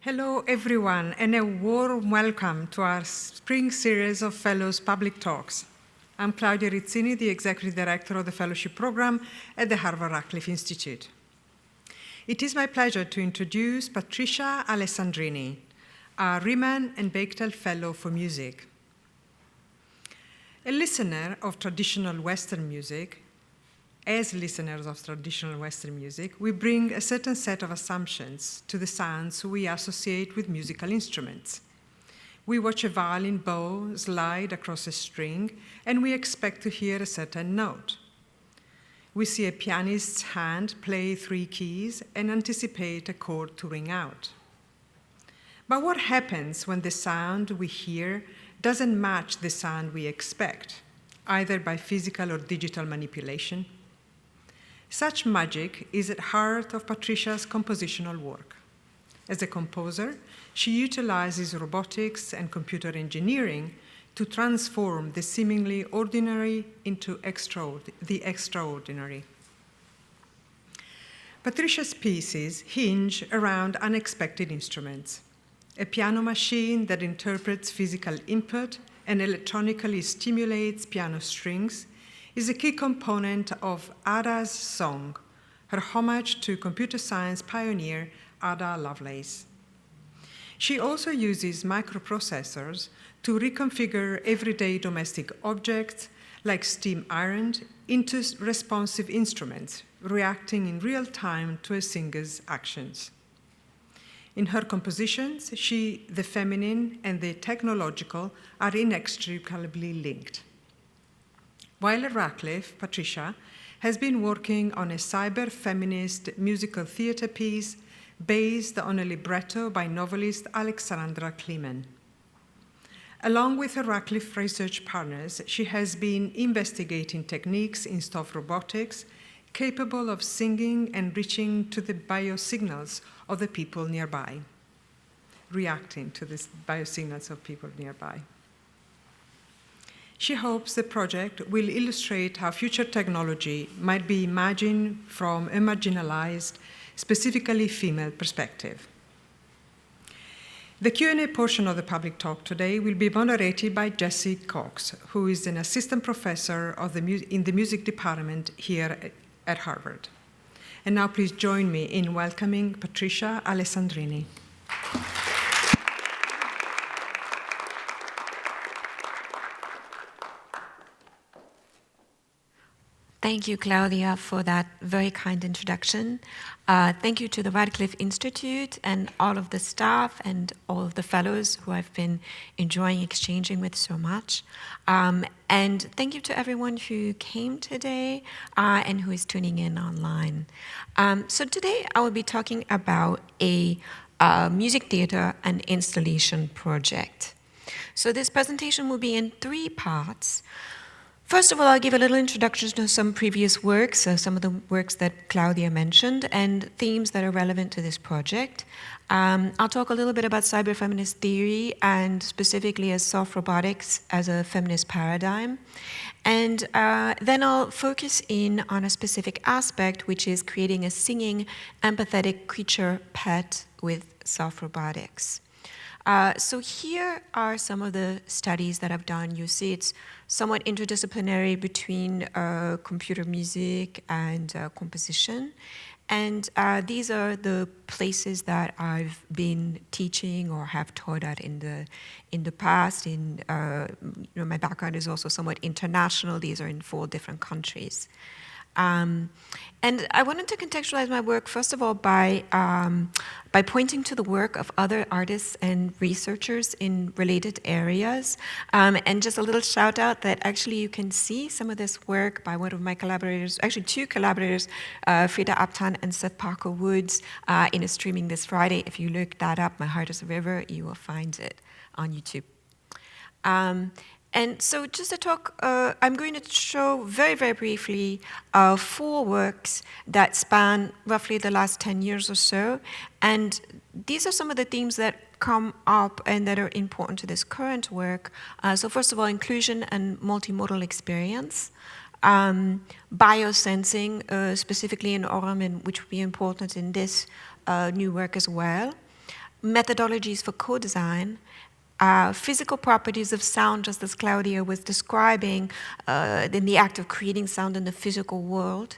Hello, everyone, and a warm welcome to our spring series of Fellows Public Talks. I'm Claudia Rizzini, the Executive Director of the Fellowship Program at the Harvard Radcliffe Institute. It is my pleasure to introduce Patricia Alessandrini, our Rieman and Baketel Fellow for Music. As listeners of traditional Western music, we bring a certain set of assumptions to the sounds we associate with musical instruments. We watch a violin bow slide across a string, and we expect to hear a certain note. We see a pianist's hand play 3 keys and anticipate a chord to ring out. But what happens when the sound we hear doesn't match the sound we expect, either by physical or digital manipulation? Such magic is at the heart of Patricia's compositional work. As a composer, she utilizes robotics and computer engineering to transform the seemingly ordinary into the extraordinary. Patricia's pieces hinge around unexpected instruments: a piano machine that interprets physical input and electronically stimulates piano strings is a key component of Ada's song, her homage to computer science pioneer Ada Lovelace. She also uses microprocessors to reconfigure everyday domestic objects like steam iron into responsive instruments, reacting in real time to a singer's actions. In her compositions, the feminine and the technological are inextricably linked. While at Radcliffe, Patricia has been working on a cyber-feminist musical theater piece based on a libretto by novelist Alexandra Kliman. Along with her Radcliffe research partners, she has been investigating techniques in soft robotics capable of singing and reaching to the biosignals of the people nearby, reacting to the biosignals of people nearby. She hopes the project will illustrate how future technology might be imagined from a marginalized, specifically female perspective. The Q&A portion of the public talk today will be moderated by Jessie Cox, who is an assistant professor in the music department here at Harvard. And now please join me in welcoming Patricia Alessandrini. Thank you, Claudia, for that very kind introduction. Thank you to the Radcliffe Institute and all of the staff and all of the fellows who I've been enjoying exchanging with so much. And thank you to everyone who came today and who is tuning in online. So today I will be talking about a music theater and installation project. So this presentation will be in 3 parts. First of all, I'll give a little introduction to some previous works, some of the works that Claudia mentioned, and themes that are relevant to this project. I'll talk a little bit about cyberfeminist theory, and specifically as soft robotics as a feminist paradigm. And then I'll focus in on a specific aspect, which is creating a singing, empathetic creature pet with soft robotics. So here are some of the studies that I've done. You see it's somewhat interdisciplinary between computer music and composition. And these are the places that I've been teaching or have taught at in the past. My background is also somewhat international. These are in 4 different countries. And I wanted to contextualize my work, first of all, by pointing to the work of other artists and researchers in related areas. And just a little shout out that actually you can see some of this work by one of my collaborators, actually 2 collaborators, Frida Aptan and Seth Parker Woods, in a streaming this Friday. If you look that up, My Heart is a River, you will find it on YouTube. And so just to talk, I'm going to show very, very briefly 4 works that span roughly the last 10 years or so. And these are some of the themes that come up and that are important to this current work. So first of all, inclusion and multimodal experience. Biosensing, specifically in Orem, which will be important in this new work as well. methodologies for co-design, physical properties of sound, just as Claudia was describing, in the act of creating sound in the physical world,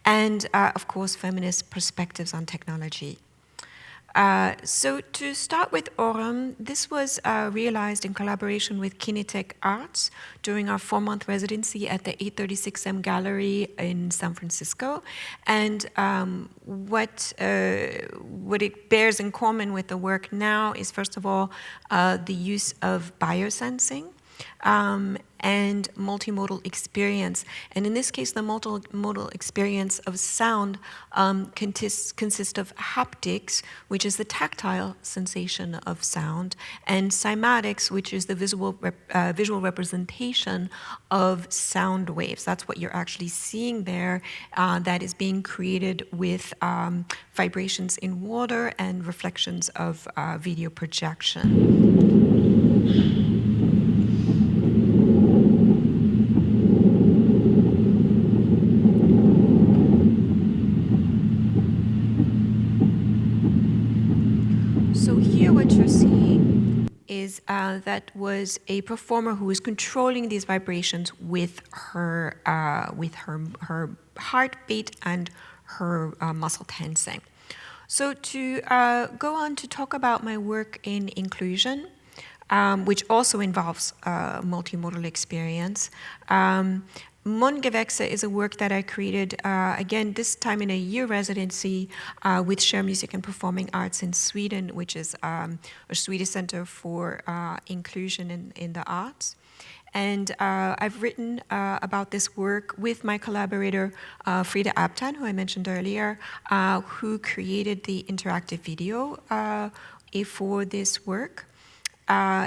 and of course, feminist perspectives on technology. So to start with Aurum, this was realized in collaboration with Kinetech Arts during our 4-month residency at the 836M Gallery in San Francisco. And what it bears in common with the work now is, first of all, the use of biosensing. And multimodal experience. And in this case, the multimodal experience of sound consists of haptics, which is the tactile sensation of sound, and cymatics, which is the visual representation of sound waves. That's what you're actually seeing there, that is being created with vibrations in water and reflections of video projection. That was a performer who was controlling these vibrations with her heartbeat and her muscle tensing. So to go on to talk about my work in inclusion, which also involves multimodal experience. Mångewächse is a work that I created, again, this time in a year residency with Share Music and Performing Arts in Sweden, which is a Swedish Center for Inclusion in the Arts. And I've written about this work with my collaborator, Frida Abtan, who I mentioned earlier, who created the interactive video for this work.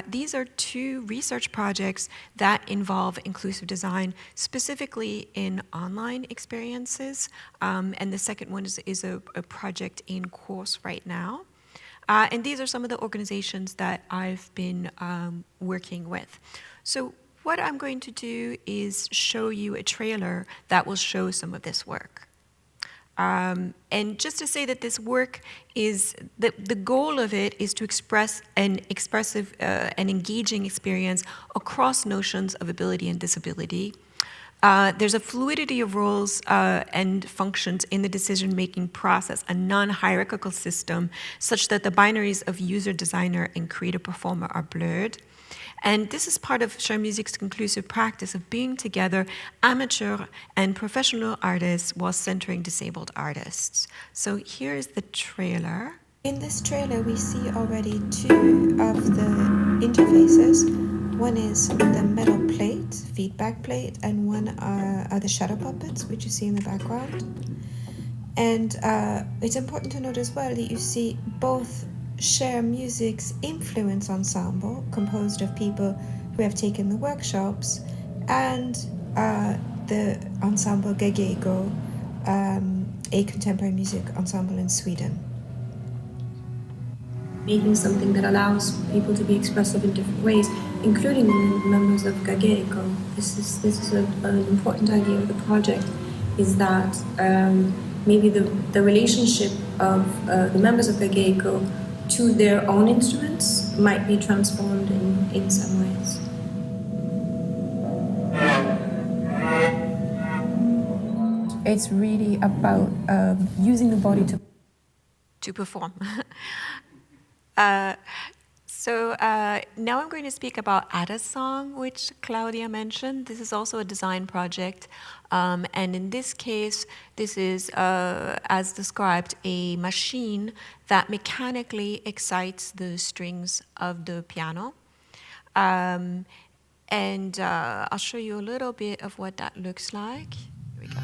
These are 2 research projects that involve inclusive design, specifically in online experiences. And the second one is a project in course right now. And these are some of the organizations that I've been working with. So what I'm going to do is show you a trailer that will show some of this work. And just to say that this work is, the goal of it is to express an expressive and engaging experience across notions of ability and disability. There's a fluidity of roles and functions in the decision-making process, a non-hierarchical system, such that the binaries of user, designer, and creator performer are blurred. And this is part of Share Music's conclusive practice of bringing together amateur and professional artists while centering disabled artists. So here is the trailer. In this trailer, we see already 2 of the interfaces. One is the metal plate, feedback plate, and one are the shadow puppets, which you see in the background. And it's important to note as well that you see both Share Music's influence ensemble, composed of people who have taken the workshops, and the ensemble Gagego, a contemporary music ensemble in Sweden. Making something that allows people to be expressive in different ways, including the members of Gagego. This is an important idea of the project, is that maybe the relationship of the members of Gagego to their own instruments might be transformed in some ways. It's really about using the body to perform. So now I'm going to speak about Ada's song, which Claudia mentioned. This is also a design project. And in this case, this is, as described, a machine that mechanically excites the strings of the piano. And I'll show you a little bit of what that looks like. Here we go.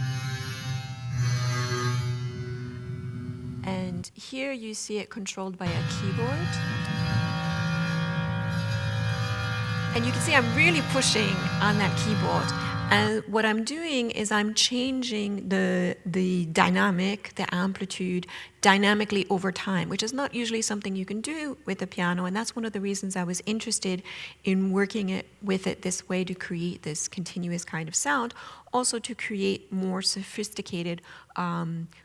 And here you see it controlled by a keyboard. And you can see I'm really pushing on that keyboard. And what I'm doing is I'm changing the dynamic, the amplitude, dynamically over time, which is not usually something you can do with the piano. And that's one of the reasons I was interested in working with it this way, to create this continuous kind of sound, also to create more sophisticated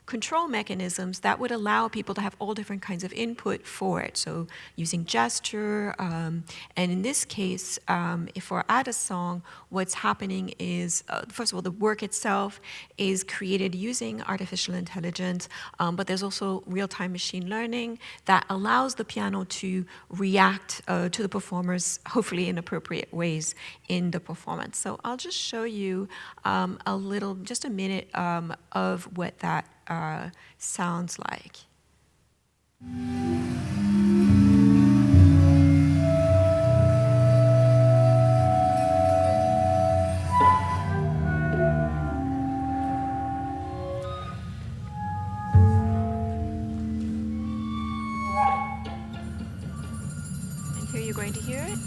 control mechanisms that would allow people to have all different kinds of input for it. So using gesture, and in this case, if we're at a song, what's happening is, first of all, the work itself is created using artificial intelligence, but there's also real-time machine learning that allows the piano to react to the performers, hopefully in appropriate ways in the performance. So I'll just show you a little, just a minute of what that sounds like. And here you're going to hear it.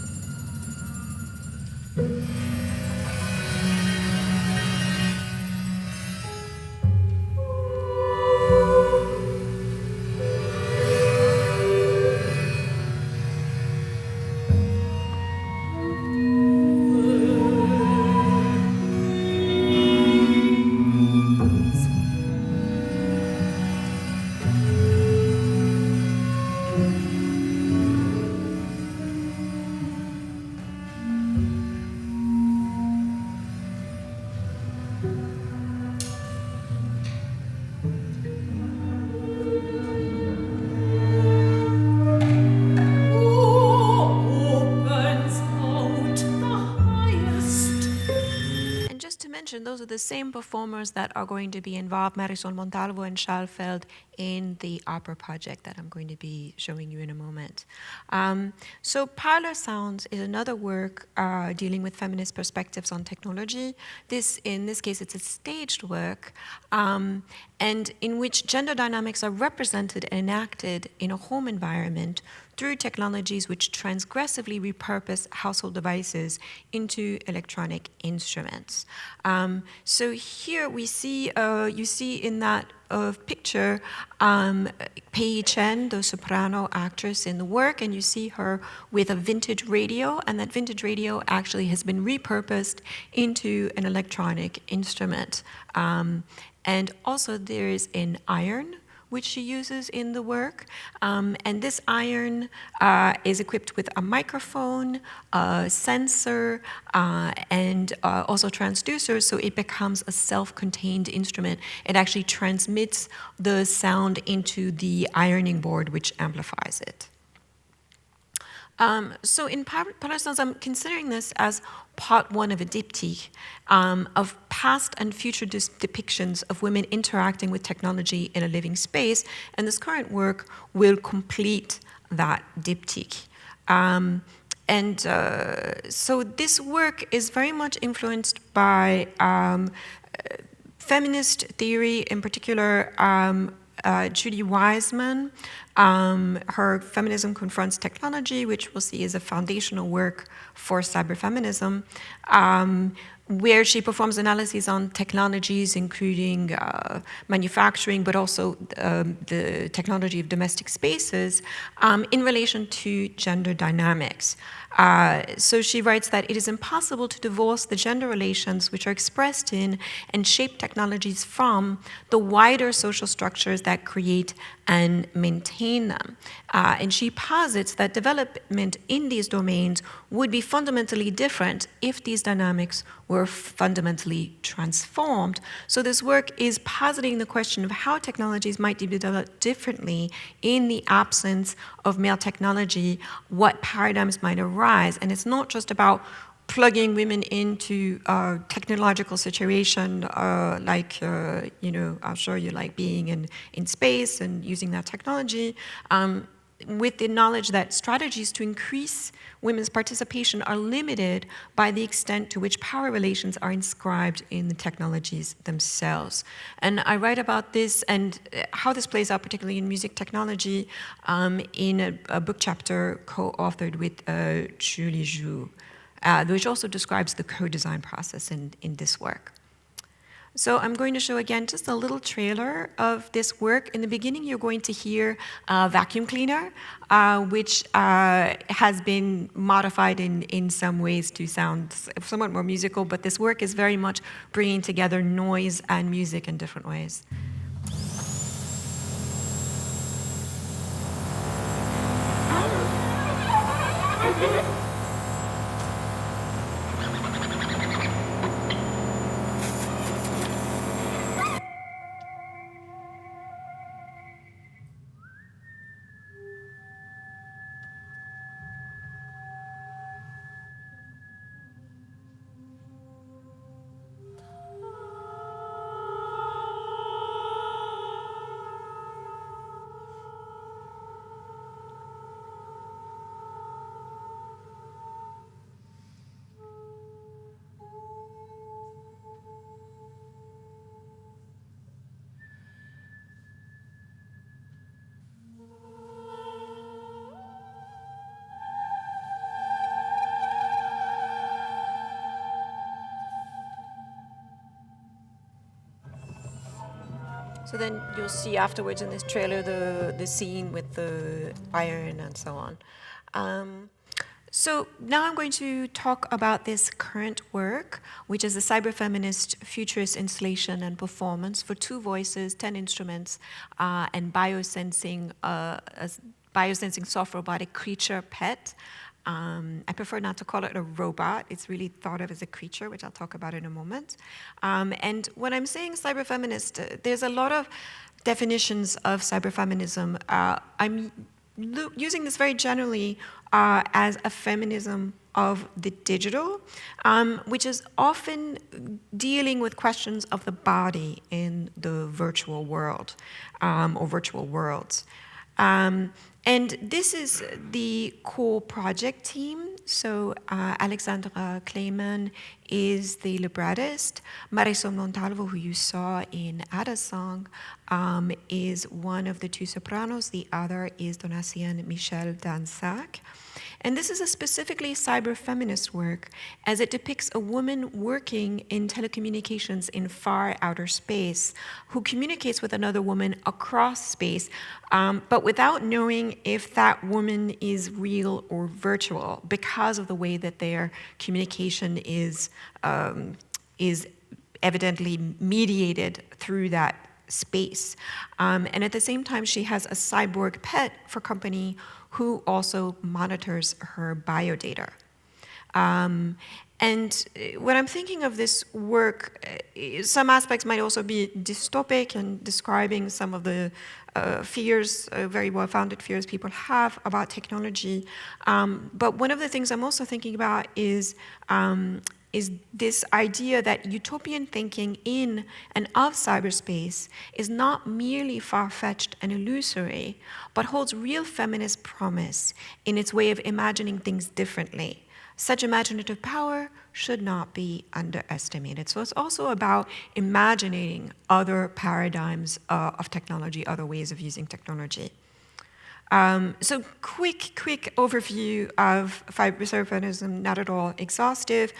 Those are the same performers that are going to be involved, Marisol Montalvo and Schalfeld, in the opera project that I'm going to be showing you in a moment. So Parlor Sounds is another work dealing with feminist perspectives on technology. In this case, it's a staged work, and in which gender dynamics are represented and enacted in a home environment through technologies which transgressively repurpose household devices into electronic instruments. So here we see, you see in that picture, Pei Chen, the soprano actress in the work, and you see her with a vintage radio, and that vintage radio actually has been repurposed into an electronic instrument. And also there is an iron, which she uses in the work. And this iron is equipped with a microphone, a sensor, and also transducers, so it becomes a self-contained instrument. It actually transmits the sound into the ironing board, which amplifies it. So in Parlor Sounds, I'm considering this as part one of a diptych of past and future depictions of women interacting with technology in a living space, and this current work will complete that diptych. So this work is very much influenced by feminist theory, in particular Judy Wiseman. Her Feminism Confronts Technology, which we'll see is a foundational work for cyberfeminism, where she performs analyses on technologies, including manufacturing, but also the technology of domestic spaces, in relation to gender dynamics. So she writes that it is impossible to divorce the gender relations which are expressed in and shape technologies from the wider social structures that create and maintain them. And she posits that development in these domains would be fundamentally different if these dynamics were fundamentally transformed. So this work is positing the question of how technologies might be developed differently in the absence of male technology, what paradigms might arise. And it's not just about plugging women into a technological situation like, I'll show you, like being in space and using that technology, with the knowledge that strategies to increase women's participation are limited by the extent to which power relations are inscribed in the technologies themselves. And I write about this and how this plays out, particularly in music technology, in a book chapter co-authored with Julie Zhu, which also describes the co-design process in this work. So I'm going to show again just a little trailer of this work. In the beginning, you're going to hear a vacuum cleaner, which has been modified in some ways to sound somewhat more musical, but this work is very much bringing together noise and music in different ways. So then you'll see afterwards in this trailer the scene with the iron and so on. So now I'm going to talk about this current work, which is a cyberfeminist futurist installation and performance for 2 voices, 10 instruments, and biosensing soft robotic creature pet. I prefer not to call it a robot. It's really thought of as a creature, which I'll talk about in a moment. And when I'm saying cyberfeminist, there's a lot of definitions of cyberfeminism. I'm using this very generally as a feminism of the digital, which is often dealing with questions of the body in the virtual world or virtual worlds. And this is the core project team. So Alexandra Kleiman is the librettist. Marisol Montalvo, who you saw in Ada's song, is one of the 2 sopranos. The other is Donatien Michel Dansac. And this is a specifically cyber-feminist work, as it depicts a woman working in telecommunications in far outer space, who communicates with another woman across space, but without knowing if that woman is real or virtual, because of the way that their communication is evidently mediated through that space. And at the same time, she has a cyborg pet for company who also monitors her biodata. And when I'm thinking of this work, some aspects might also be dystopic and describing some of the fears, very well-founded fears people have about technology. But one of the things I'm also thinking about is this idea that utopian thinking in and of cyberspace is not merely far-fetched and illusory, but holds real feminist promise in its way of imagining things differently. Such imaginative power should not be underestimated. So it's also about imagining other paradigms of technology, other ways of using technology. So quick overview of cyberfeminism, not at all exhaustive.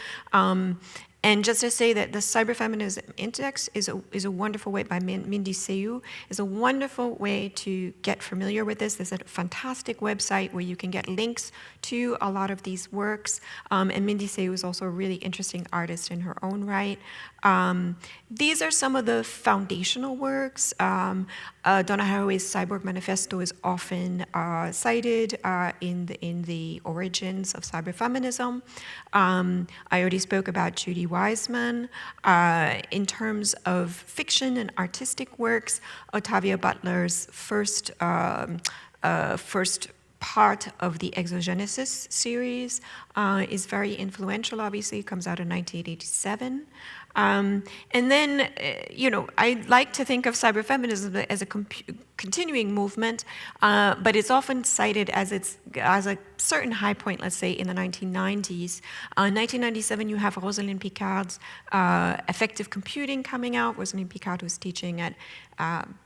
And just to say that the Cyberfeminism Index is a wonderful way, by Mindy Seou, is a wonderful way to get familiar with this. There's a fantastic website where you can get links to a lot of these works. And Mindy Seou is also a really interesting artist in her own right. These are some of the foundational works. Donna Haraway's Cyborg Manifesto is often cited in the origins of cyberfeminism. I already spoke about Judy Wiseman. In terms of fiction and artistic works, Octavia Butler's first part of the Exogenesis series is very influential, obviously. It comes out in 1987. And then, I like to think of cyberfeminism as a continuing movement, but it's often cited as a certain high point, let's say, in the 1990s. In 1997, you have Rosalind Picard's Effective Computing coming out. Rosalind Picard was teaching at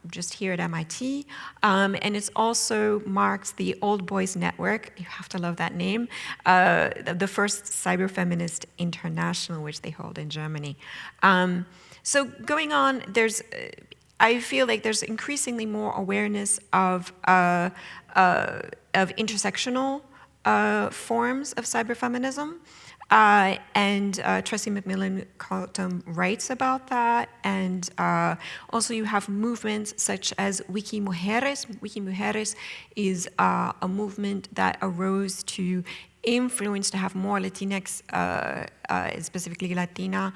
just here at MIT. And it also marks the Old Boys Network, you have to love that name, the first cyberfeminist international, which they hold in Germany. So going on, I feel like there's increasingly more awareness of intersectional forms of cyberfeminism. And Tressie McMillan Carlton writes about that. And also you have movements such as Wiki Mujeres. Wiki Mujeres is a movement that arose to influence, to have more Latinx, specifically Latina,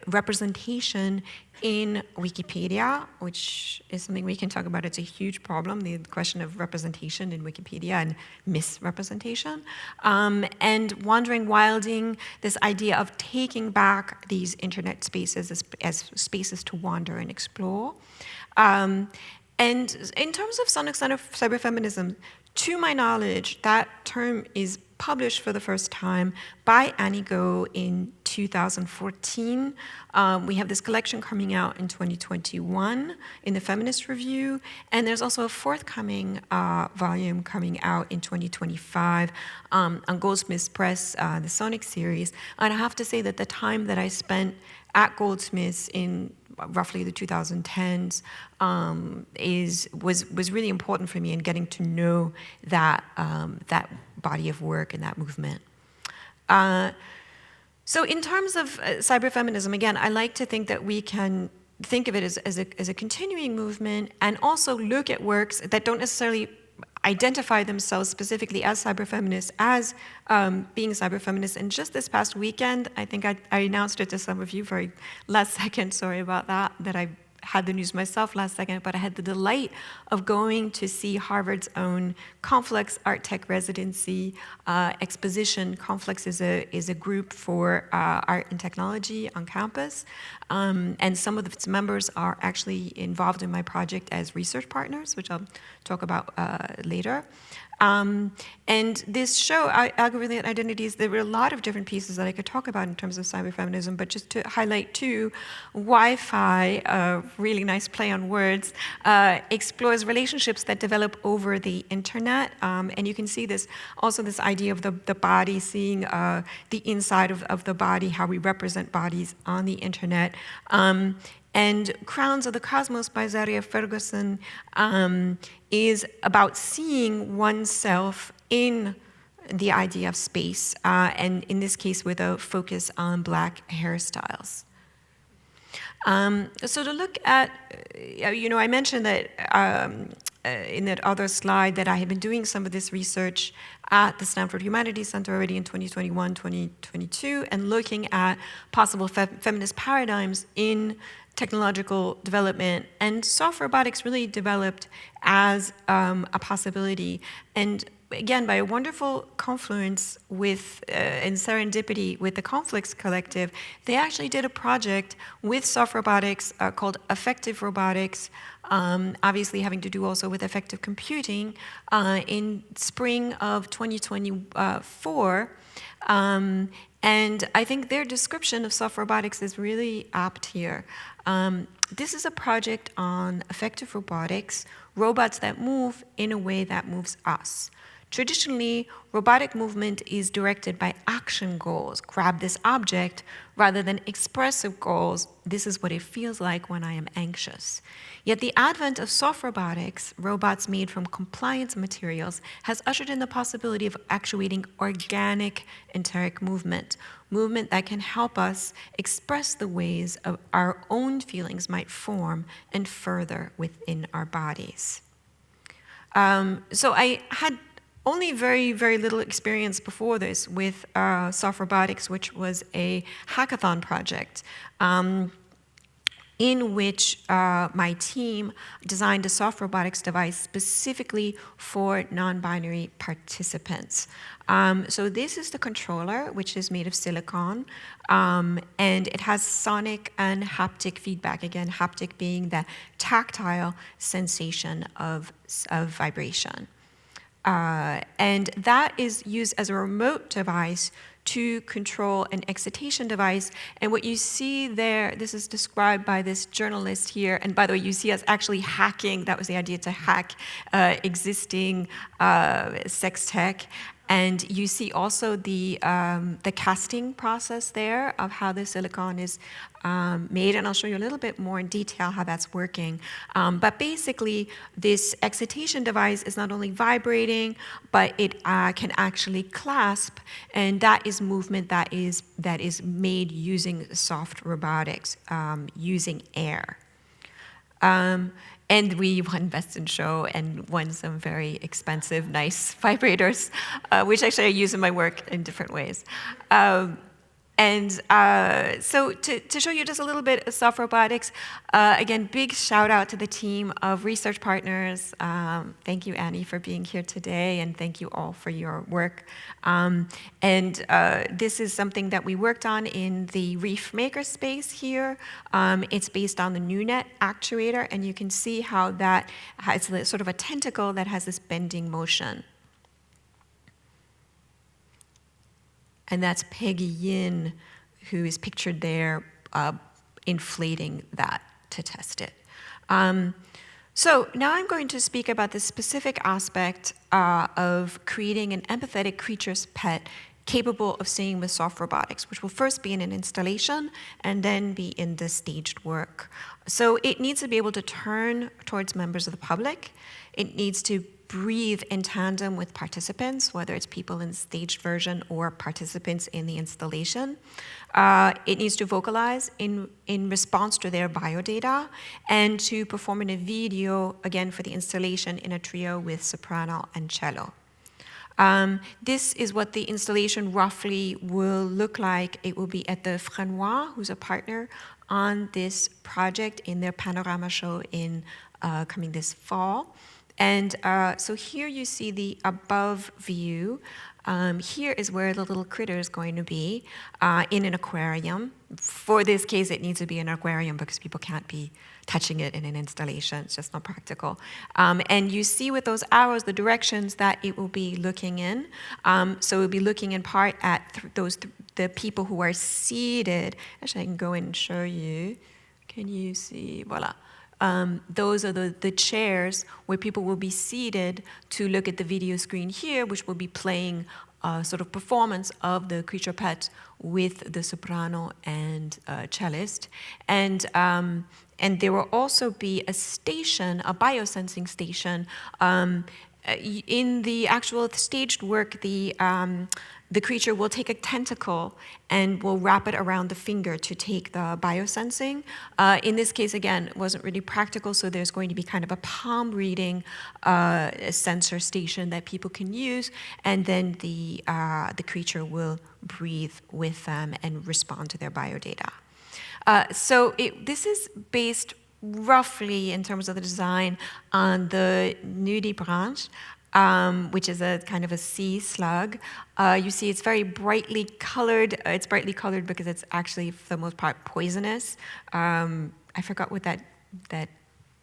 representation in Wikipedia, which is something we can talk about. It's a huge problem, the question of representation in Wikipedia and misrepresentation. And wilding, this idea of taking back these internet spaces as spaces to wander and explore. And in terms of sonic cyberfeminism, to my knowledge, that term is published for the first time by Annie Go in 2014. We have this collection coming out in 2021 in the Feminist Review, and there's also a forthcoming volume coming out in 2025 on Goldsmith's Press, the Sonic series. And I have to say that the time that I spent at Goldsmith's in roughly the 2010s was really important for me in getting to know that body of work and that movement. So in terms of cyberfeminism, again, I like to think that we can think of it as a continuing movement, and also look at works that don't necessarily identify themselves specifically as cyberfeminists, as being cyberfeminists. And just this past weekend, I think I announced it to some of you very last second, sorry about that I had the news myself last second, but I had the delight of going to see Harvard's own Conflux Art Tech residency exposition. Conflux is a group for art and technology on campus, and some of its members are actually involved in my project as research partners, which I'll talk about later. And this show, Algorithmic Identities, there were a lot of different pieces that I could talk about in terms of cyberfeminism, but just to highlight two, Wi-Fi, a really nice play on words, explores relationships that develop over the internet. And you can see this, also this idea of the body, seeing the inside of the body, how we represent bodies on the internet. And Crowns of the Cosmos by Zaria Ferguson is about seeing oneself in the idea of space, and in this case with a focus on Black hairstyles. So to look at, I mentioned that in that other slide that I had been doing some of this research at the Stanford Humanities Center already in 2021, 2022, and looking at possible feminist paradigms in technological development, and soft robotics really developed as a possibility. And again, by a wonderful confluence with and serendipity with the Conflicts Collective, they actually did a project with soft robotics called Affective Robotics, obviously having to do also with affective computing, in spring of 2024. And I think their description of soft robotics is really apt here. This is a project on affective robotics, robots that move in a way that moves us. Traditionally, robotic movement is directed by action goals, grab this object, rather than expressive goals, this is what it feels like when I am anxious. Yet the advent of soft robotics, robots made from compliance materials, has ushered in the possibility of actuating organic enteric movement that can help us express the ways of our own feelings might form and further within our bodies. So I had only very, very little experience before this with soft robotics, which was a hackathon project in which my team designed a soft robotics device specifically for non-binary participants. So this is the controller, which is made of silicon, and it has sonic and haptic feedback. Again, haptic being the tactile sensation of vibration. And that is used as a remote device to control an excitation device. And what you see there, this is described by this journalist here. And by the way, you see us actually hacking. That was the idea, to hack existing sex tech. And you see also the casting process there of how the silicon is made, and I'll show you a little bit more in detail how that's working. But basically, this excitation device is not only vibrating, but it can actually clasp, and that is movement that is made using soft robotics, using air. And we won Best in Show and won some very expensive, nice vibrators, which actually I use in my work in different ways. So to show you just a little bit of soft robotics, again, big shout out to the team of research partners. Thank you, Annie, for being here today, and thank you all for your work. This is something that we worked on in the Reef Maker space here. It's based on the NewNet actuator, and you can see how that has sort of a tentacle that has this bending motion. And that's Peggy Yin, who is pictured there, inflating that to test it. So now I'm going to speak about the specific aspect of creating an empathetic creature's pet capable of seeing with soft robotics, which will first be in an installation and then be in the staged work. So it needs to be able to turn towards members of the public. It needs to breathe in tandem with participants, whether it's people in the staged version or participants in the installation. It needs to vocalize in response to their biodata, and to perform in a video, again for the installation, in a trio with soprano and cello. This is what the installation roughly will look like. It will be at the Franois, who's a partner on this project, in their panorama show in coming this fall. And so here you see the above view. Here is where the little critter is going to be, in an aquarium. For this case, it needs to be an aquarium because people can't be touching it in an installation. It's just not practical. And you see with those arrows the directions that it will be looking in. So it will be looking in part at the people who are seated. Actually, I can go in and show you. Can you see? Voila. Those are the chairs where people will be seated to look at the video screen here, which will be playing a sort of performance of the creature pet with the soprano and cellist. And there will also be a station, a biosensing station. In the actual staged work, the creature will take a tentacle and will wrap it around the finger to take the biosensing. In this case, again, it wasn't really practical, so there's going to be kind of a palm reading sensor station that people can use, and then the creature will breathe with them and respond to their biodata. This is based roughly, in terms of the design, on the nudibranche, which is a kind of a sea slug. You see it's very brightly colored. It's brightly colored because it's actually, for the most part, poisonous. I forgot what that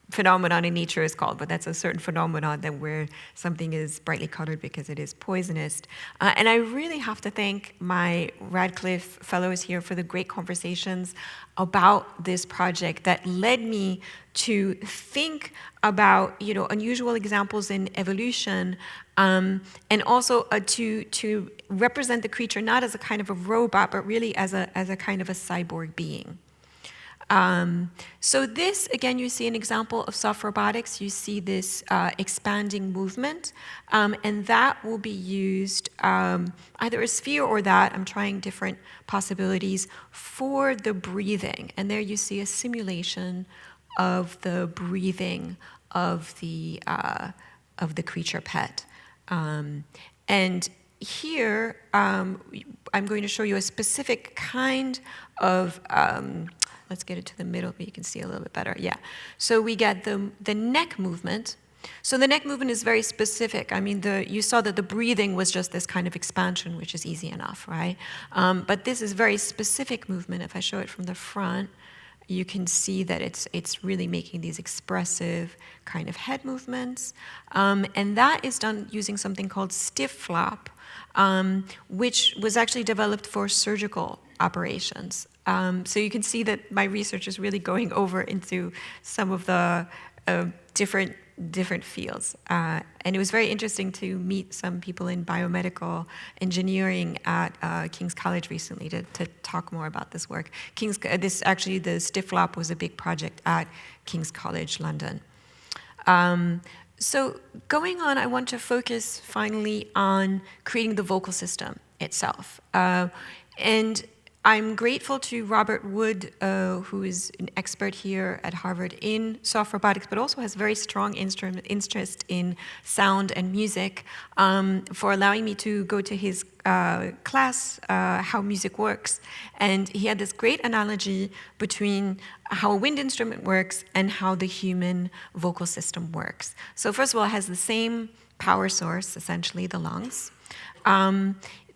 phenomenon in nature is called, but that's a certain phenomenon that where something is brightly colored because it is poisonous. And I really have to thank my Radcliffe fellows here for the great conversations about this project that led me to think about, unusual examples in evolution, and also to represent the creature not as a kind of a robot, but really as a kind of a cyborg being. So this, again, you see an example of soft robotics. You see this expanding movement, and that will be used, either a sphere or that. I'm trying different possibilities for the breathing. And there you see a simulation of the breathing of the creature pet. And here, I'm going to show you a specific kind of let's get it to the middle, but you can see a little bit better. Yeah. So we get the neck movement. So the neck movement is very specific. I mean, you saw that the breathing was just this kind of expansion, which is easy enough, right? But this is very specific movement. If I show it from the front, you can see that it's really making these expressive kind of head movements. And that is done using something called stiff flop, which was actually developed for surgical operations. So you can see that my research is really going over into some of the different different fields. And it was very interesting to meet some people in biomedical engineering at King's College recently to talk more about this work. Actually, the STIFLOP was a big project at King's College London. So going on, I want to focus finally on creating the vocal system itself. And I'm grateful to Robert Wood, who is an expert here at Harvard in soft robotics, but also has very strong interest in sound and music, for allowing me to go to his class, How Music Works. And he had this great analogy between how a wind instrument works and how the human vocal system works. So first of all, it has the same power source, essentially the lungs.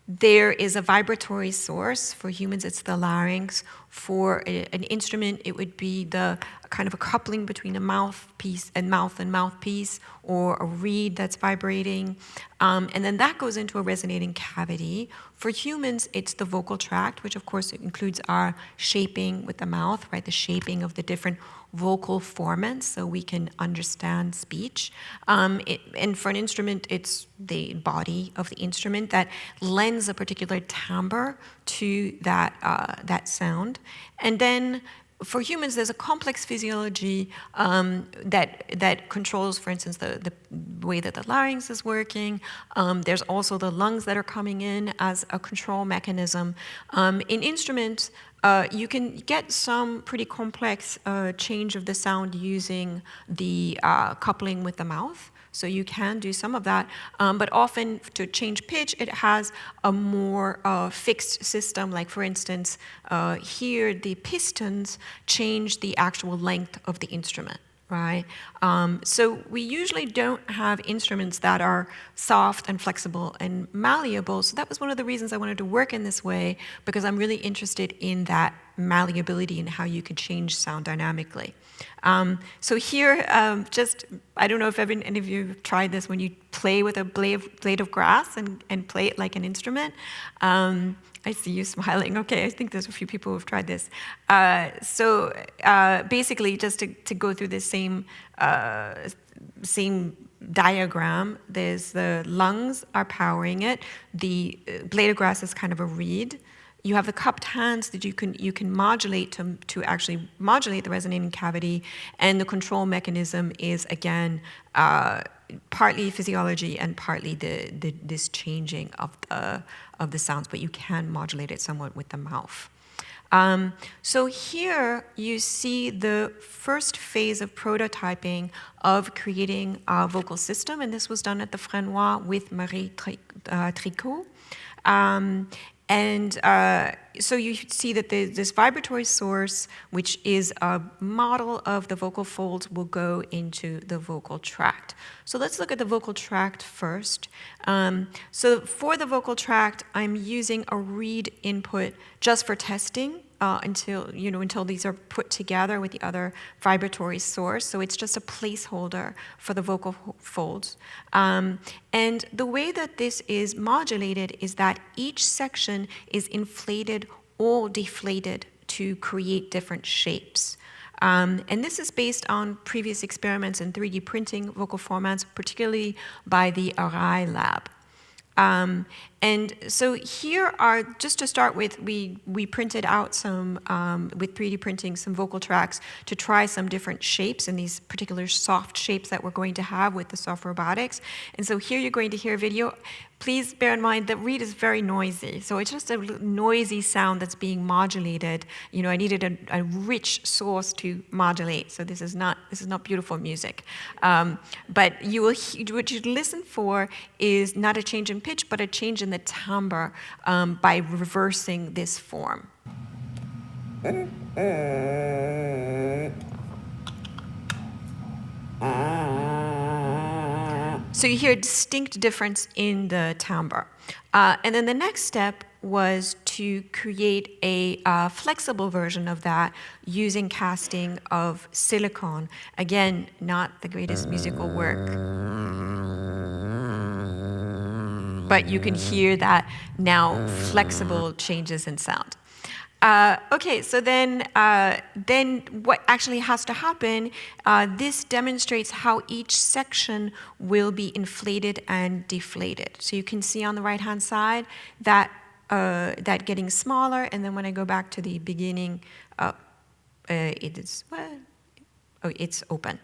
There is a vibratory source. For humans, it's the larynx. For an instrument, it would be the kind of a coupling between a mouthpiece and mouthpiece, or a reed that's vibrating. And then that goes into a resonating cavity. For humans, it's the vocal tract, which of course includes our shaping with the mouth, right? The shaping of the different vocal formants so we can understand speech. And for an instrument, it's the body of the instrument that lends a particular timbre to that sound. And then for humans, there's a complex physiology that controls, for instance, the way that the larynx is working. There's also the lungs that are coming in as a control mechanism. In instruments, you can get some pretty complex change of the sound using the coupling with the mouth. So you can do some of that, but often to change pitch, it has a more fixed system. Like for instance, here the pistons change the actual length of the instrument, right? So we usually don't have instruments that are soft and flexible and malleable. So that was one of the reasons I wanted to work in this way, because I'm really interested in that malleability and how you could change sound dynamically. So here, I don't know if any of you have tried this when you play with a blade of grass and play it like an instrument. I see you smiling. Okay, I think there's a few people who have tried this. So basically, just to go through the same diagram, there's the lungs are powering it. The blade of grass is kind of a reed. You have the cupped hands that you can modulate to actually modulate the resonating cavity, and the control mechanism is again partly physiology and partly this changing of the sounds, but you can modulate it somewhat with the mouth. So here you see the first phase of prototyping of creating a vocal system, and this was done at the Fresnoy with Marie Tricot. And so you see that this vibratory source, which is a model of the vocal folds, will go into the vocal tract. So let's look at the vocal tract first. So for the vocal tract, I'm using a reed input just for testing until these are put together with the other vibratory source. So it's just a placeholder for the vocal folds. And the way that this is modulated is that each section is inflated or deflated to create different shapes. And this is based on previous experiments in 3D printing vocal formats, particularly by the Arai lab. And so here are, just to start with, we printed out some, with 3D printing, some vocal tracks to try some different shapes and these particular soft shapes that we're going to have with the soft robotics. And so here you're going to hear a video. Please bear in mind that reed is very noisy. So it's just a noisy sound that's being modulated. I needed a rich source to modulate. So this is not beautiful music. But what you listen for is not a change in pitch, but a change in the timbre by reversing this form. So you hear a distinct difference in the timbre. And then the next step was to create a flexible version of that using casting of silicone. Again, not the greatest musical work. But you can hear that now flexible changes in sound. Okay, so then what actually has to happen, this demonstrates how each section will be inflated and deflated. So you can see on the right-hand side that getting smaller, and then when I go back to the beginning, it is, well, oh, it's open.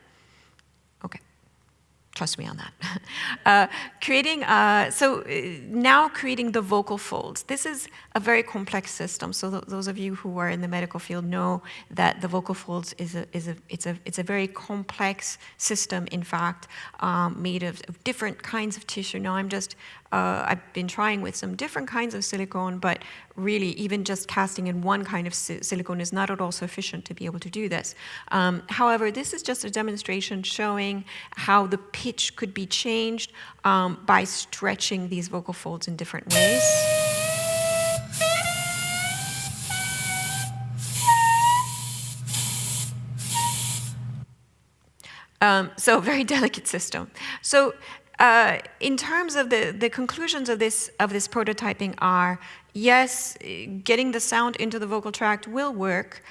Okay. Trust me on that. Now creating the vocal folds. This is a very complex system. So those of you who are in the medical field know that the vocal folds is a very complex system. In fact, made of different kinds of tissue. Now I've been trying with some different kinds of silicone, but really even just casting in one kind of silicone is not at all sufficient to be able to do this. However, this is just a demonstration showing how the pitch could be changed by stretching these vocal folds in different ways. So very delicate system. So in terms of the conclusions of this prototyping are, yes, getting the sound into the vocal tract will work.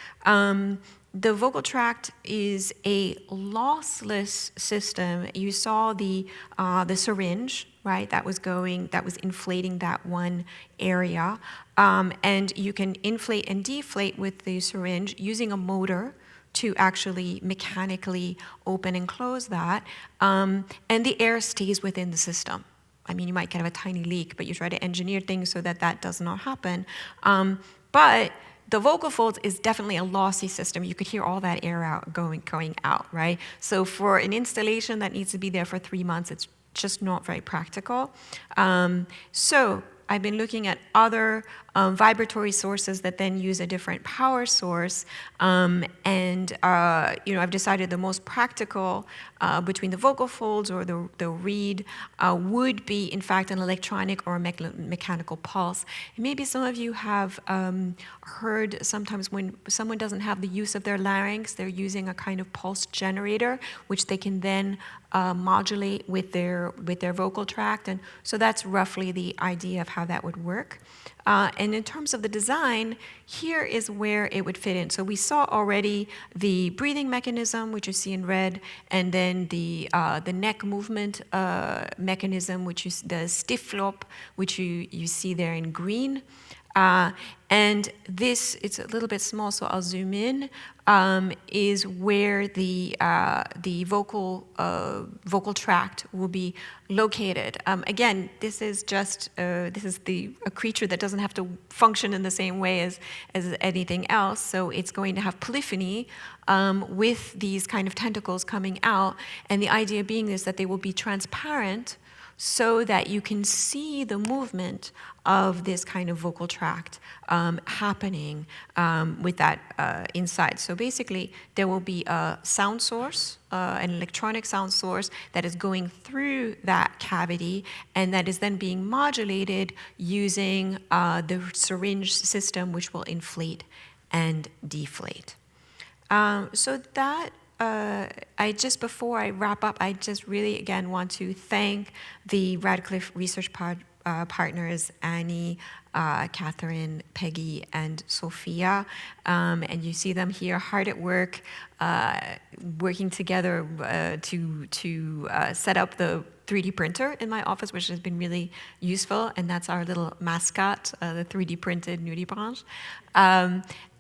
The vocal tract is a lossless system. You saw the syringe, right? That was inflating that one area, and you can inflate and deflate with the syringe using a motor to actually mechanically open and close that, and the air stays within the system. I mean, you might get a tiny leak, but you try to engineer things so that does not happen. But the vocal folds is definitely a lossy system. You could hear all that air going out, right? So for an installation that needs to be there for 3 months, it's just not very practical. So I've been looking at other vibratory sources that then use a different power source, and I've decided the most practical between the vocal folds or the reed would be, in fact, an electronic or a mechanical pulse. And maybe some of you have heard sometimes when someone doesn't have the use of their larynx, they're using a kind of pulse generator, which they can then modulate with their vocal tract, and so that's roughly the idea of how that would work. And in terms of the design, here is where it would fit in. So we saw already the breathing mechanism, which you see in red, and then the neck movement mechanism, which is the stifflop, which you see there in green. And this, it's a little bit small, so I'll zoom in, is where the vocal tract will be located. Again, this is just a creature that doesn't have to function in the same way as anything else. So it's going to have polyphony with these kind of tentacles coming out, and the idea being is that they will be transparent, so that you can see the movement of this kind of vocal tract happening with that inside. So basically, there will be a sound source, an electronic sound source that is going through that cavity, and that is then being modulated using the syringe system, which will inflate and deflate. So that before I wrap up, I just really again want to thank the Radcliffe research partners, Annie, Catherine, Peggy, and Sophia. And you see them here hard at work, working together to set up the 3D printer in my office, which has been really useful. And that's our little mascot, the 3D printed Nudibranche.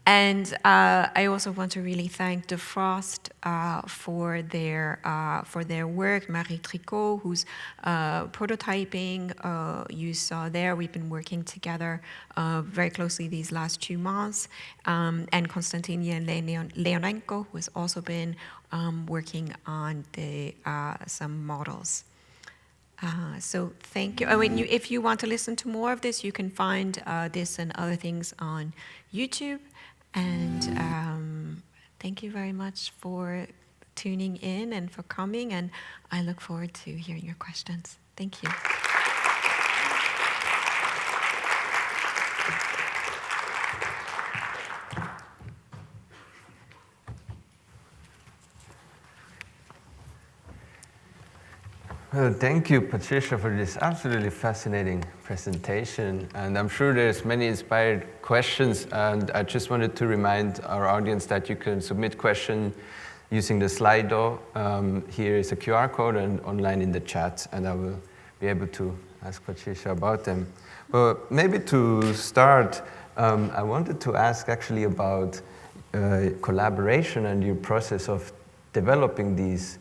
And I also want to really thank De Frost for their work. Marie Tricot, who's prototyping, you saw there. We've been working together very closely these last 2 months. And Konstantinia Leonenko, who has also been working on some models. So thank you. If you want to listen to more of this, you can find this and other things on YouTube. And thank you very much for tuning in and for coming, and I look forward to hearing your questions. Thank you. Well, thank you, Patricia, for this absolutely fascinating presentation. And I'm sure there's many inspired questions. And I just wanted to remind our audience that you can submit questions using the Slido. Here is a QR code and online in the chat, and I will be able to ask Patricia about them. But maybe to start, I wanted to ask actually about collaboration and your process of developing these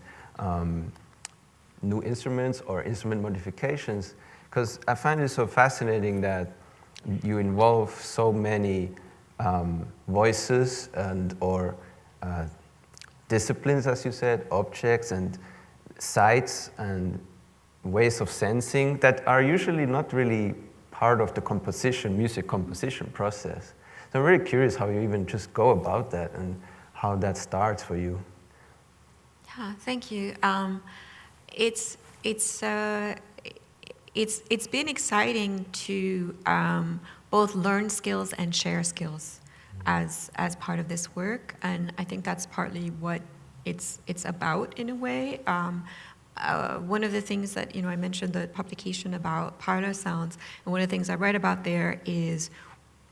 new instruments or instrument modifications, because I find it so fascinating that you involve so many voices and or disciplines, as you said, objects and sights and ways of sensing that are usually not really part of the music composition process. So I'm very curious how you even just go about that and how that starts for you. Yeah, thank you. It's been exciting to both learn skills and share skills as part of this work, and I think that's partly what it's about in a way. One of the things that I mentioned the publication about parlor sounds, and one of the things I write about there is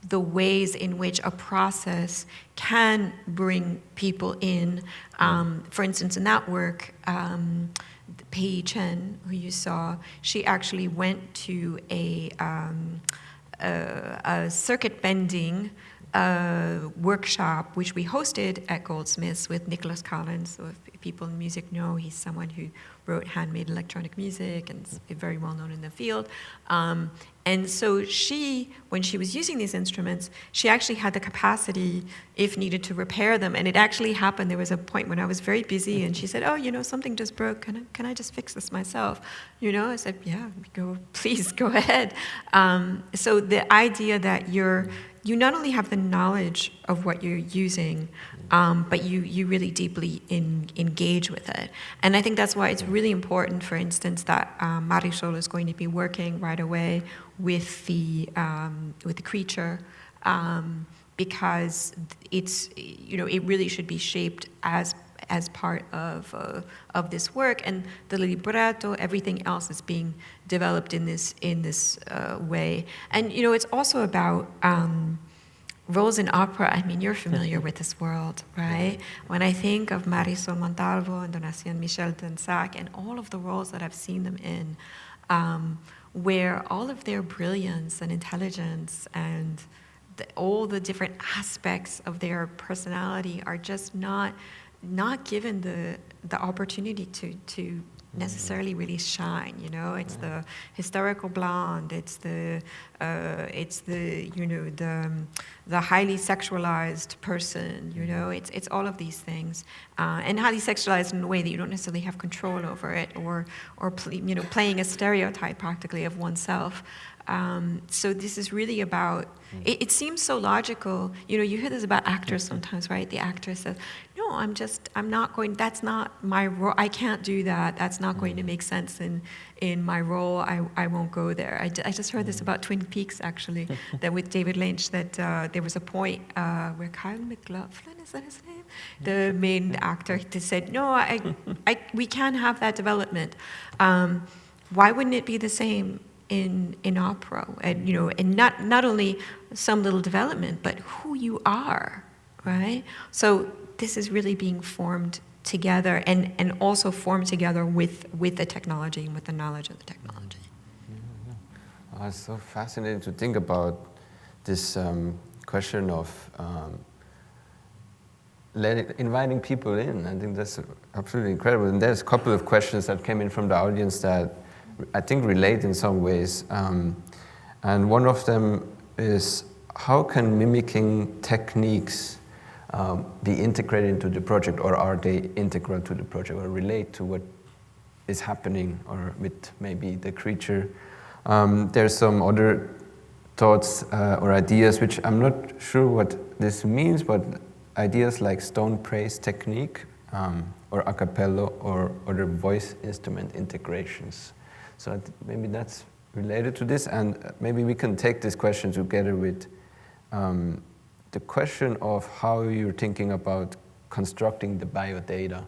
the ways in which a process can bring people in. For instance, in that work, Pei Chen, who you saw, she actually went to a circuit bending workshop, which we hosted at Goldsmiths with Nicholas Collins. So if people in music know, he's someone who wrote handmade electronic music and is very well known in the field. And so when she was using these instruments, she actually had the capacity, if needed, to repair them. And it actually happened. There was a point when I was very busy, and she said, "Oh, something just broke. Can I just fix this myself?" I said, "Yeah, please go ahead." So the idea that you not only have the knowledge of what you're using, but you really deeply engage with it. And I think that's why it's really important, for instance, that Marisol is going to be working right away with the creature, because it really should be shaped as part of this work, and the libretto, everything else is being developed in this way. And it's also about roles in opera. I mean, you're familiar with this world, right? When I think of Marisol Montalvo and Donatien Michel Densac and all of the roles that I've seen them in, where all of their brilliance and intelligence and all the different aspects of their personality are just not given the opportunity to necessarily really shine. It's the hysterical blonde, it's the highly sexualized person. It's all of these things, and highly sexualized in a way that you don't necessarily have control over it, or playing a stereotype practically of oneself. So this is really about, it seems so logical. You hear this about actors sometimes, right? The actor says, "No, I'm not going, that's not my role. I can't do that. That's not going to make sense in my role. I won't go there." I just heard this about Twin Peaks, actually, that with David Lynch, that there was a point where Kyle MacLachlan, is that his name? The main actor, he said, "No, we can't have that development." Why wouldn't it be the same in opera? And and not only some little development, but who you are, right? So this is really being formed together, and also formed together with the technology and with the knowledge of the technology. Oh, it's so fascinating to think about this question of inviting people in. I think that's absolutely incredible. And there's a couple of questions that came in from the audience that I think relate in some ways. And one of them is, how can mimicking techniques be integrated into the project, or are they integral to the project, or relate to what is happening, or with maybe the creature? There's some other thoughts or ideas, which I'm not sure what this means, but ideas like stone praise technique, or a cappella, or other voice instrument integrations. So maybe that's related to this, and maybe we can take this question together with the question of how you're thinking about constructing the biodata,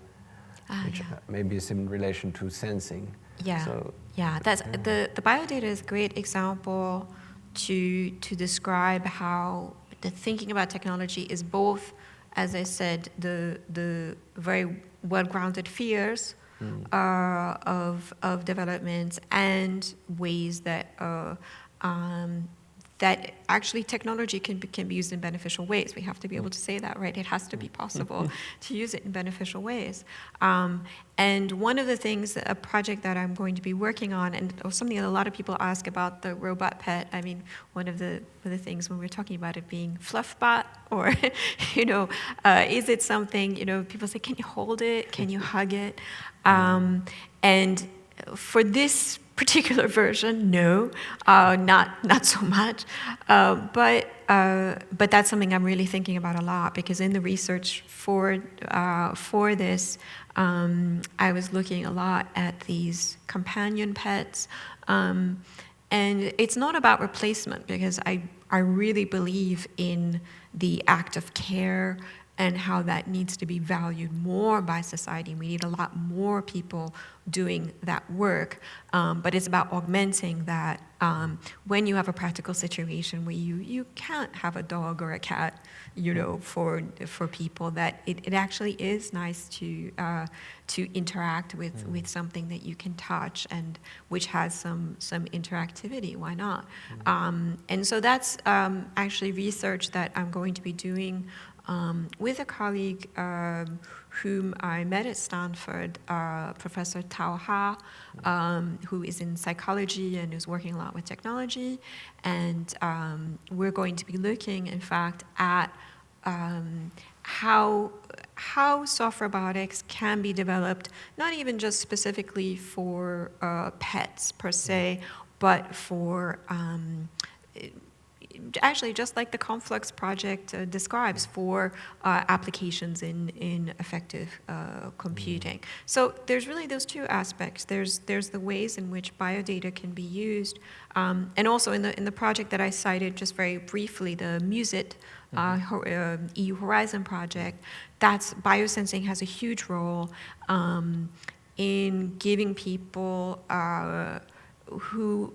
which maybe is in relation to sensing. Yeah, So, yeah. That's the biodata is a great example to describe how the thinking about technology is both, as I said, the very well-grounded fears of developments and ways that that actually technology can be used in beneficial ways. We have to be able to say that, right? It has to be possible to use it in beneficial ways. And one of the things, a project that I'm going to be working on, and something that a lot of people ask about the robot pet, I mean, one of the things when we're talking about it being fluffbot, or, is it something, people say, can you hold it? Can you hug it? And for this particular version, no, not so much. But that's something I'm really thinking about a lot, because in the research for this, I was looking a lot at these companion pets, and it's not about replacement, because I really believe in the act of care and how that needs to be valued more by society. We need a lot more people doing that work, but it's about augmenting that when you have a practical situation where you can't have a dog or a cat, for people, that it actually is nice to interact with something that you can touch and which has some interactivity. Why not? And so that's actually research that I'm going to be doing with a colleague whom I met at Stanford, Professor Tao Ha, who is in psychology and is working a lot with technology. And we're going to be looking, in fact, at how soft robotics can be developed, not even just specifically for pets per se, but for actually, just like the Conflux project describes, for applications in effective computing. So there's really those two aspects. There's the ways in which biodata can be used, and also in the project that I cited just very briefly, the MUSIT EU Horizon project. That's biosensing has a huge role in giving people who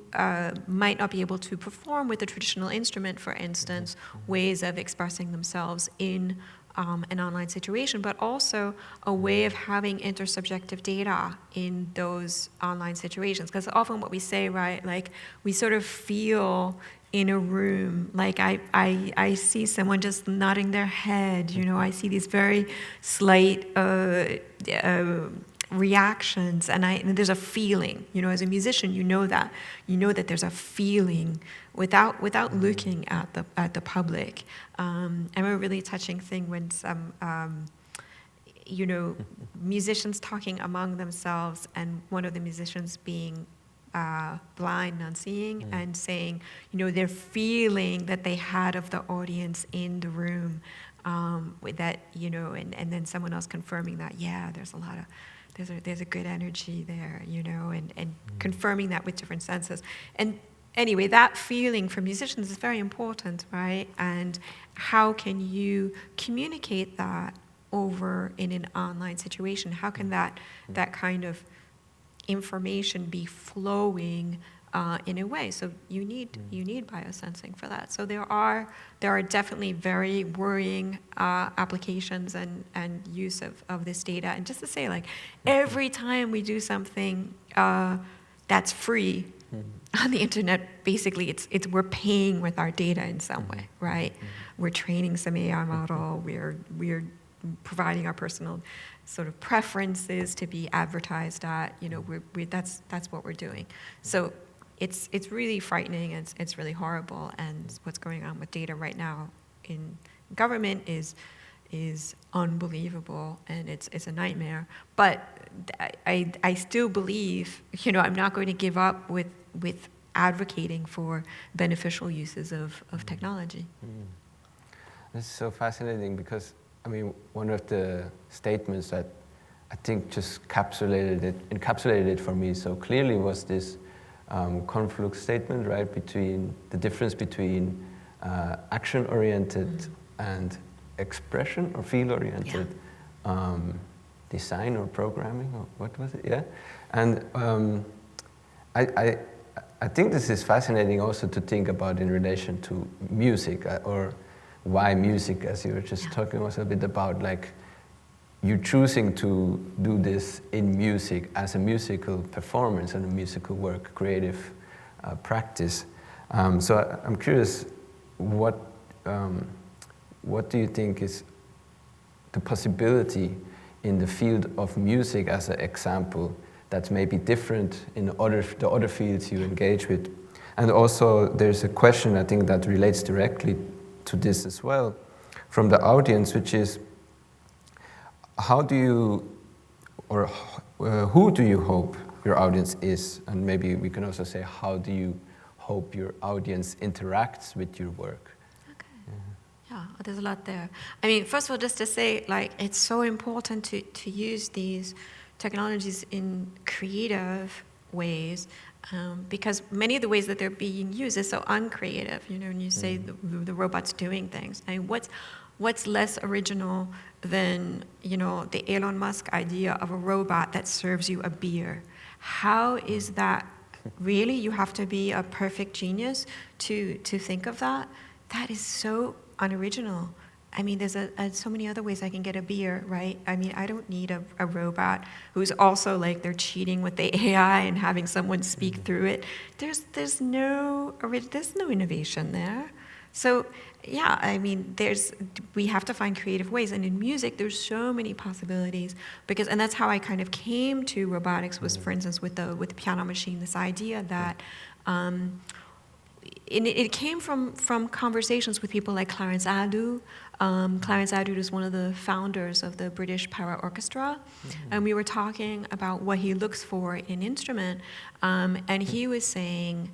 might not be able to perform with a traditional instrument, for instance, ways of expressing themselves in an online situation, but also a way of having intersubjective data in those online situations. Because often what we say, right, like we sort of feel in a room, like I see someone just nodding their head, I see these very slight reactions, and there's a feeling, as a musician, you know that there's a feeling without looking at the public. And a really touching thing when some musicians talking among themselves, and one of the musicians being blind, non-seeing, and saying, they're feeling that they had of the audience in the room, with that, and then someone else confirming that, yeah, there's a good energy there, and confirming that with different senses. And anyway, that feeling for musicians is very important, right? And how can you communicate that over in an online situation? How can that kind of information be flowing in a way? So you need biosensing for that. So there are definitely very worrying applications and use of this data. And just to say, like, every time we do something that's free on the internet, basically we're paying with our data in some way, right? We're training some AI model. We're providing our personal sort of preferences to be advertised at. That's what we're doing. So it's really frightening, and it's really horrible. And what's going on with data right now in government is unbelievable, and it's a nightmare. But I still believe, I'm not going to give up with advocating for beneficial uses of technology. This is so fascinating, because one of the statements that I think just encapsulated it for me so clearly was this conflux statement, right, between the difference between action-oriented and expression or feel-oriented design or programming, or what was it? Yeah, And I think this is fascinating also to think about in relation to music, or why music, as you were just talking also a bit about, like you choosing to do this in music as a musical performance and a musical work, creative practice. So I'm curious, what do you think is the possibility in the field of music as an example that's maybe different in the other fields you engage with? And also there's a question I think that relates directly to this as well from the audience, which is, how do you, or who do you hope your audience is? And maybe we can also say, how do you hope your audience interacts with your work? Yeah, there's a lot there. I mean, first of all, just to say, like, it's so important to use these technologies in creative ways, because many of the ways that they're being used is so uncreative. You know, when you say the robot's doing things, I mean, what's less original than, you know, the Elon Musk idea of a robot that serves you a beer? How is that really? You have to be a perfect genius to think of that. That is so unoriginal. I mean, there's so many other ways I can get a beer, right? I mean, I don't need a robot who's also like they're cheating with the AI and having someone speak through it. There's no innovation there. So yeah, I mean, we have to find creative ways, and in music, there's so many possibilities and that's how I kind of came to robotics. Was, for instance, with the piano machine, this idea that. It came from conversations with people like Clarence Adou. Clarence Adou is one of the founders of the British Power Orchestra, and we were talking about what he looks for in an instrument, and he was saying,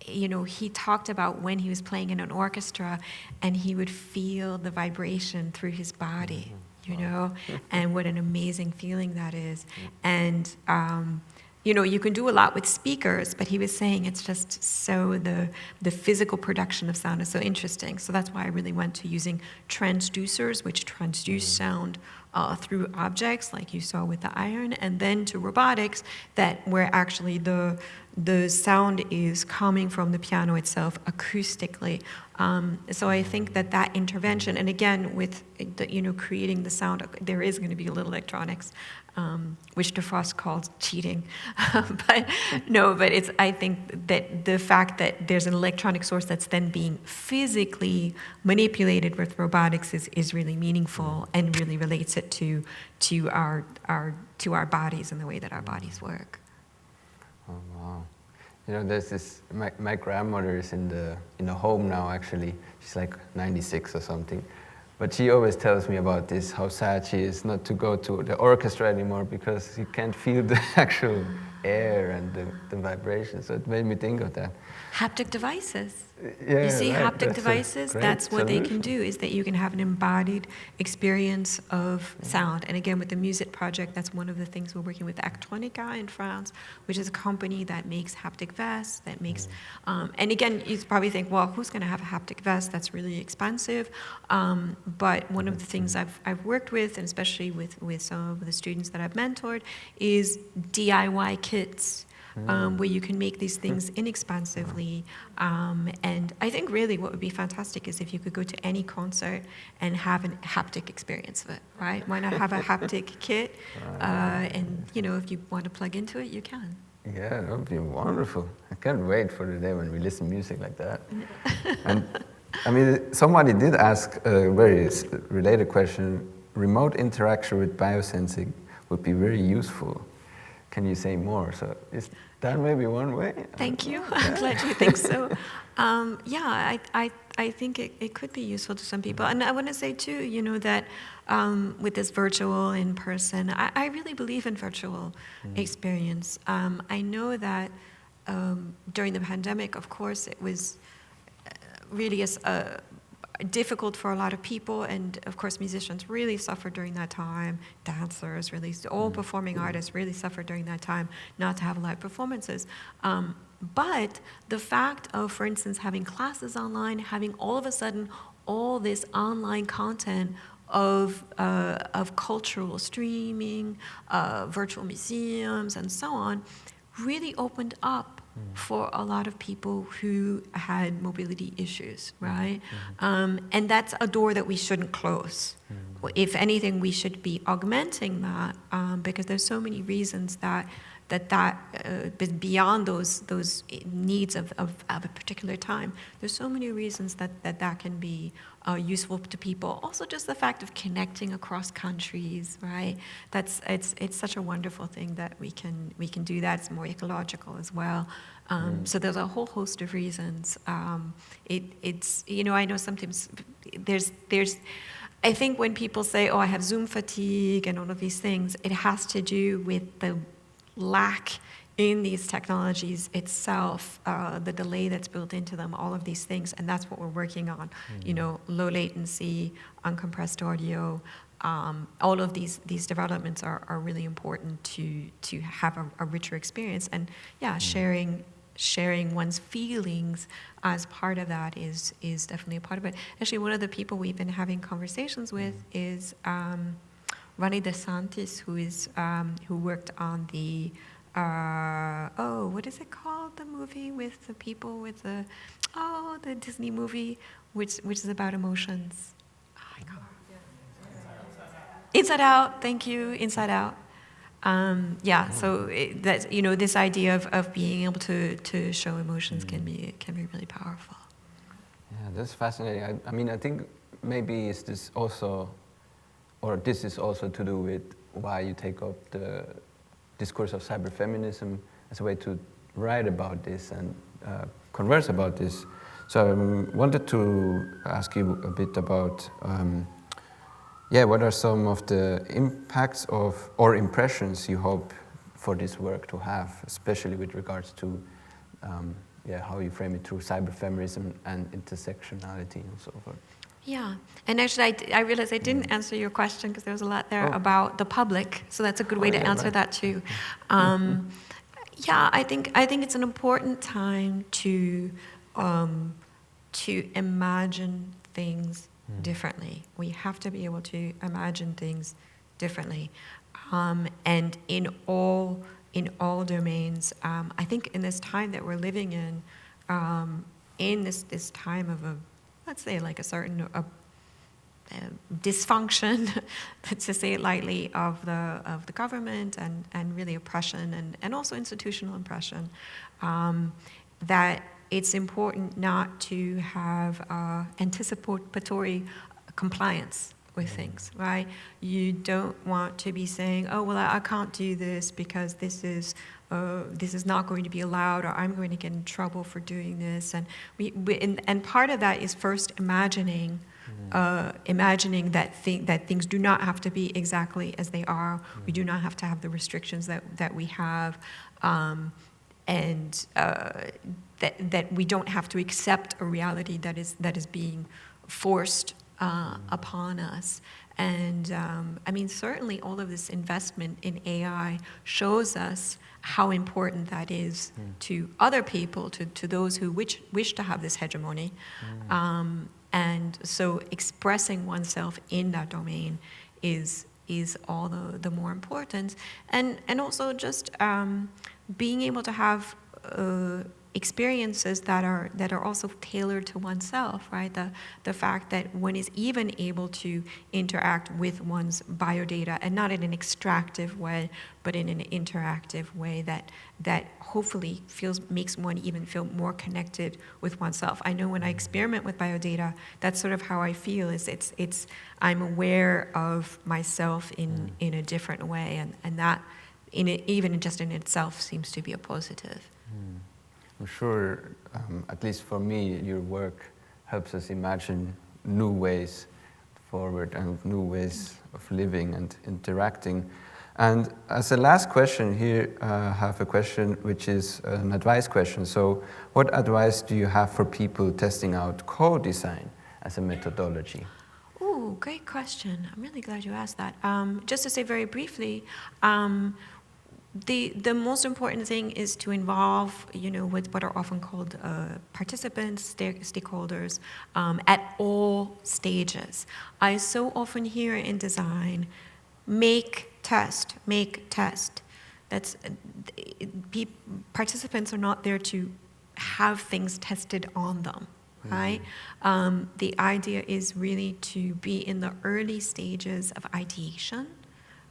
you know, he talked about when he was playing in an orchestra, and he would feel the vibration through his body, you know, and what an amazing feeling that is, and. You know, you can do a lot with speakers, but he was saying it's just so the physical production of sound is so interesting. So that's why I really went to using transducers, which transduce sound through objects, like you saw with the iron, and then to robotics, where actually the sound is coming from the piano itself acoustically. So I think that intervention, and again with creating the sound, there is going to be a little electronics. Which DeFrost calls cheating, but I think that the fact that there's an electronic source that's then being physically manipulated with robotics is really meaningful and really relates it to our bodies and the way that our bodies work. Oh wow! You know, there's this. My grandmother is in the home now. Actually, she's like 96 or something. But she always tells me about this, how sad she is not to go to the orchestra anymore because you can't feel the actual air and the vibration. So it made me think of that. Haptic devices. Yeah, you see, right. haptic devices, that's what they can do, is that you can have an embodied experience of sound. And again, with the music project, that's one of the things we're working with Actronica in France, which is a company that makes haptic vests, that makes, and again, you probably think, well, who's going to have a haptic vest? That's really expensive. But one of the things I've worked with, and especially with some of the students that I've mentored, is DIY kits. Where you can make these things inexpensively. And I think really what would be fantastic is if you could go to any concert and have a haptic experience of it, right? Why not have a haptic kit? And, you know, if you want to plug into it, you can. Yeah, that would be wonderful. I can't wait for the day when we listen to music like that. And I mean, somebody did ask a very related question. Remote interaction with biosensing would be very useful. Can you say more? So is that maybe one way? Thank you. I'm glad you think so. Yeah, I think it could be useful to some people. And I want to say, too, you know, that with this virtual in person, I really believe in virtual experience. I know that during the pandemic, of course, it was really difficult for a lot of people, and of course musicians really suffered during that time, dancers really, all performing artists really suffered during that time not to have live performances. But the fact of, for instance, having classes online, having all of a sudden all this online content of cultural streaming, virtual museums, and so on, really opened up for a lot of people who had mobility issues, right? And that's a door that we shouldn't close. If anything, we should be augmenting that, because there's so many reasons that beyond those needs of a particular time, there's so many reasons that can be useful to people. Also, just the fact of connecting across countries, right? It's such a wonderful thing that we can do that. It's more ecological as well. So there's a whole host of reasons. It's I know sometimes there's. I think when people say, "Oh, I have Zoom fatigue" and all of these things, it has to do with the lack in these technologies itself, the delay that's built into them, all of these things, and that's what we're working on. Low latency, uncompressed audio, all of these developments are really important to have a richer experience. And sharing one's feelings as part of that is definitely a part of it. Actually, one of the people we've been having conversations with is Ronnie DeSantis, who worked on the what is it called? The movie with the people with the Disney movie, which is about emotions. Oh my God. Inside Out. Thank you. Inside Out. So that's this idea of being able to show emotions can be really powerful. Yeah, that's fascinating. I mean, I think maybe this is also to do with why you take up the discourse of cyberfeminism as a way to write about this and converse about this. So I wanted to ask you a bit about what are some of the impacts or impressions you hope for this work to have, especially with regards to how you frame it through cyberfeminism and intersectionality and so forth. Yeah, and actually I realized I didn't answer your question because there was a lot there about the public, so that's a good way to answer that too. I think it's an important time to imagine things differently. We have to be able to imagine things differently, and in all domains. I think in this time that we're living in this time of let's say like a certain dysfunction, to say it lightly, of the government and really oppression and also institutional oppression, that it's important not to have anticipatory compliance with things, right? You don't want to be saying, "Oh, well, I can't do this because this is not going to be allowed, or I'm going to get in trouble for doing this." And and part of that is first imagining that things do not have to be exactly as they are. We do not have to have the restrictions that we have, and that we don't have to accept a reality that is being forced upon us. And I mean, certainly all of this investment in AI shows us how important that is to other people, to those who wish to have this hegemony. And so expressing oneself in that domain is all the more important. And also just being able to have experiences that are also tailored to oneself, right? The fact that one is even able to interact with one's biodata, and not in an extractive way, but in an interactive way that hopefully makes one even feel more connected with oneself. I know when I experiment with biodata, that's sort of how I feel. It's I'm aware of myself in a different way, and that even just in itself seems to be a positive. I'm sure, at least for me, your work helps us imagine new ways forward and new ways of living and interacting. And as a last question here, I have a question which is an advice question. So what advice do you have for people testing out co-design as a methodology? Ooh, great question. I'm really glad you asked that. Just to say very briefly, the most important thing is to involve, what are often called participants, stakeholders, at all stages. I so often hear in design, make, test. Participants are not there to have things tested on them, right? The idea is really to be in the early stages of ideation.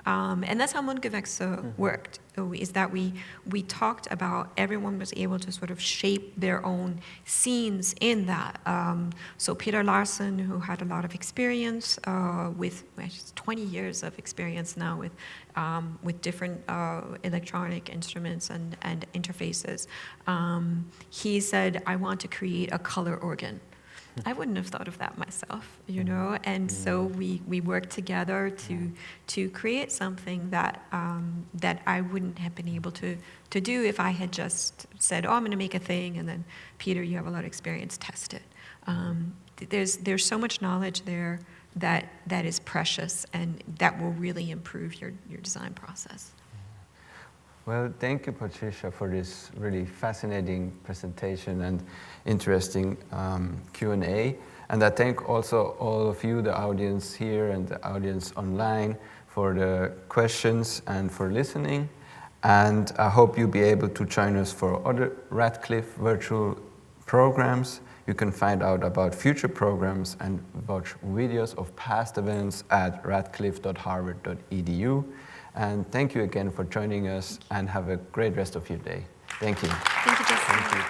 And that's how Mundgewächse worked, is that we talked about everyone was able to sort of shape their own scenes in that. So Peter Larsen, who had a lot of experience with 20 years of experience now with different electronic instruments and interfaces, he said, I want to create a color organ. I wouldn't have thought of that myself, and so we worked together to create something that that I wouldn't have been able to do if I had just said, I'm going to make a thing, and then, Peter, you have a lot of experience, test it. There's so much knowledge there that is precious, and that will really improve your design process. Well, thank you, Patricia, for this really fascinating presentation and interesting Q&A. And I thank also all of you, the audience here and the audience online, for the questions and for listening. And I hope you'll be able to join us for other Radcliffe virtual programs. You can find out about future programs and watch videos of past events at radcliffe.harvard.edu. And thank you again for joining us, and have a great rest of your day. Thank you. Thank you, Justin. Thank you.